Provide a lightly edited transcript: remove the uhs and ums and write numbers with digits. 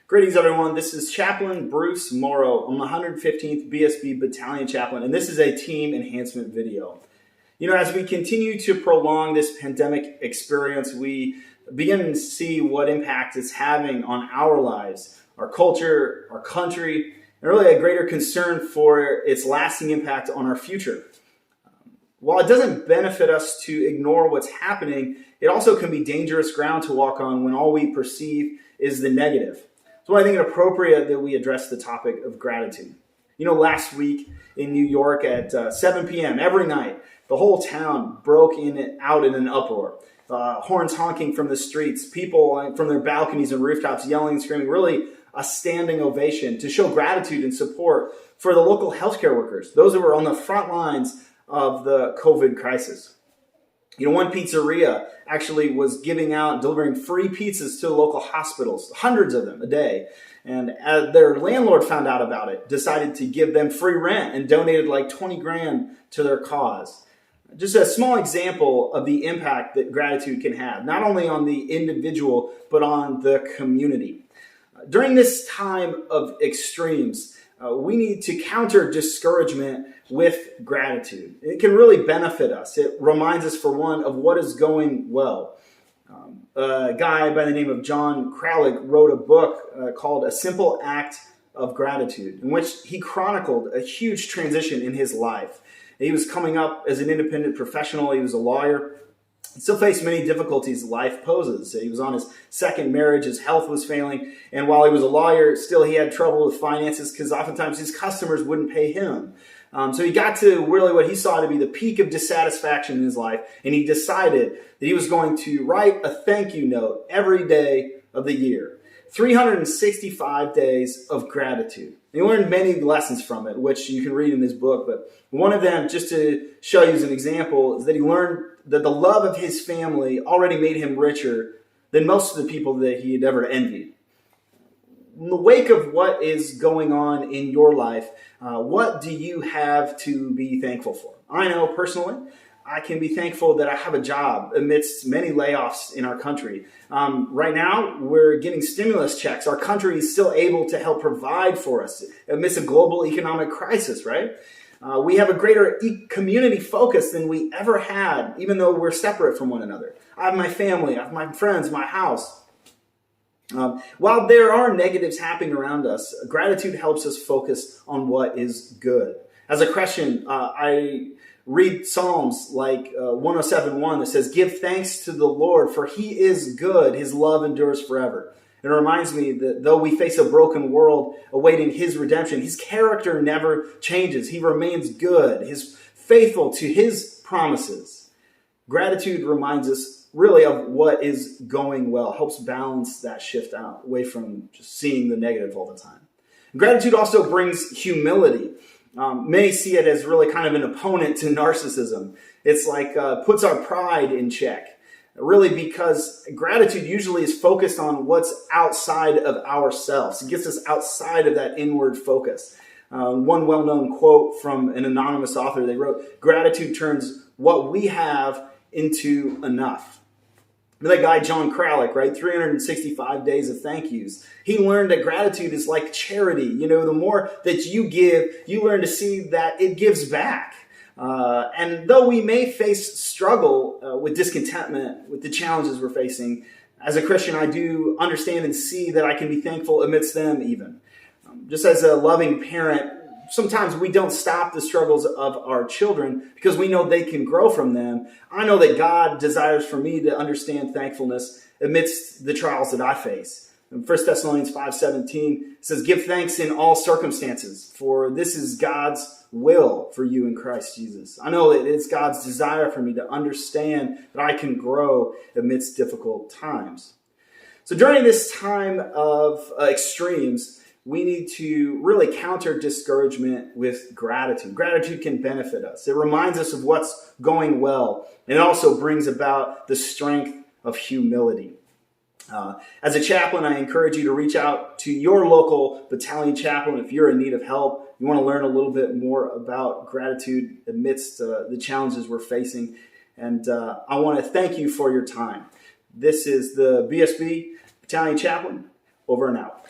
Greetings, everyone. This is Chaplain Bruce Morrow. I'm the 115th BSB Battalion Chaplain, and this is a team enhancement video. As we continue to prolong this pandemic experience, we begin to see what impact it's having on our lives, our culture, our country, and really a greater concern for its lasting impact on our future. While it doesn't benefit us to ignore what's happening, it also can be dangerous ground to walk on when all we perceive is the negative. So I think it's appropriate that we address the topic of gratitude. Last week in New York at 7 p.m. every night, the whole town broke out in an uproar. Horns honking from the streets, people from their balconies and rooftops yelling and screaming, really a standing ovation to show gratitude and support for the local healthcare workers, those who were on the front lines of the COVID crisis. One pizzeria actually was giving out, delivering free pizzas to the local hospitals, hundreds of them a day. And their landlord found out about it, decided to give them free rent and donated like 20 grand to their cause. Just a small example of the impact that gratitude can have, not only on the individual, but on the community. During this time of extremes, we need to counter discouragement with gratitude. It can really benefit us. It reminds us, for one, of what is going well. A guy by the name of John Crowley wrote a book called A Simple Act of Gratitude, in which he chronicled a huge transition in his life. He was coming up as an independent professional. He was a lawyer. He still faced many difficulties life poses. He was on his second marriage. His health was failing. And while he was a lawyer, still he had trouble with finances because oftentimes his customers wouldn't pay him. So he got to really what he saw to be the peak of dissatisfaction in his life. And he decided that he was going to write a thank you note every day of the year. 365 days of gratitude. He learned many lessons from it, which you can read in his book. But one of them, just to show you as an example, is that he learned that the love of his family already made him richer than most of the people that he had ever envied. In the wake of what is going on in your life, what do you have to be thankful for? I know personally, I can be thankful that I have a job amidst many layoffs in our country. Right now, we're getting stimulus checks. Our country is still able to help provide for us amidst a global economic crisis, right? We have a greater community focus than we ever had, even though we're separate from one another. I have my family, I have my friends, my house. While there are negatives happening around us, gratitude helps us focus on what is good. As a Christian, I read Psalms like 107:1 that says, "Give thanks to the Lord, for he is good. His love endures forever." It reminds me that though we face a broken world awaiting his redemption, his character never changes. He remains good. He's faithful to his promises. Gratitude reminds us really of what is going well, helps balance that shift out away from just seeing the negative all the time. Gratitude also brings humility. Many see it as really kind of an opponent to narcissism. It's like puts our pride in check. Really, because gratitude usually is focused on what's outside of ourselves. It gets us outside of that inward focus. One well-known quote from an anonymous author, they wrote, "Gratitude turns what we have into enough." That guy, John Crowley, right? 365 days of thank yous. He learned that gratitude is like charity. The more that you give, you learn to see that it gives back. And though we may face struggle with discontentment, with the challenges we're facing, as a Christian, I do understand and see that I can be thankful amidst them even. Just as a loving parent, sometimes we don't stop the struggles of our children because we know they can grow from them. I know that God desires for me to understand thankfulness amidst the trials that I face. In 1 Thessalonians 5:17 says, "Give thanks in all circumstances, for this is God's will for you in Christ Jesus." I know that it's God's desire for me to understand that I can grow amidst difficult times. So during this time of extremes, we need to really counter discouragement with gratitude. Gratitude can benefit us. It reminds us of what's going well, and it also brings about the strength of humility. As a chaplain, I encourage you to reach out to your local battalion chaplain if you're in need of help. You want to learn a little bit more about gratitude amidst the challenges we're facing. And I want to thank you for your time. This is the BSB Battalion Chaplain, over and out.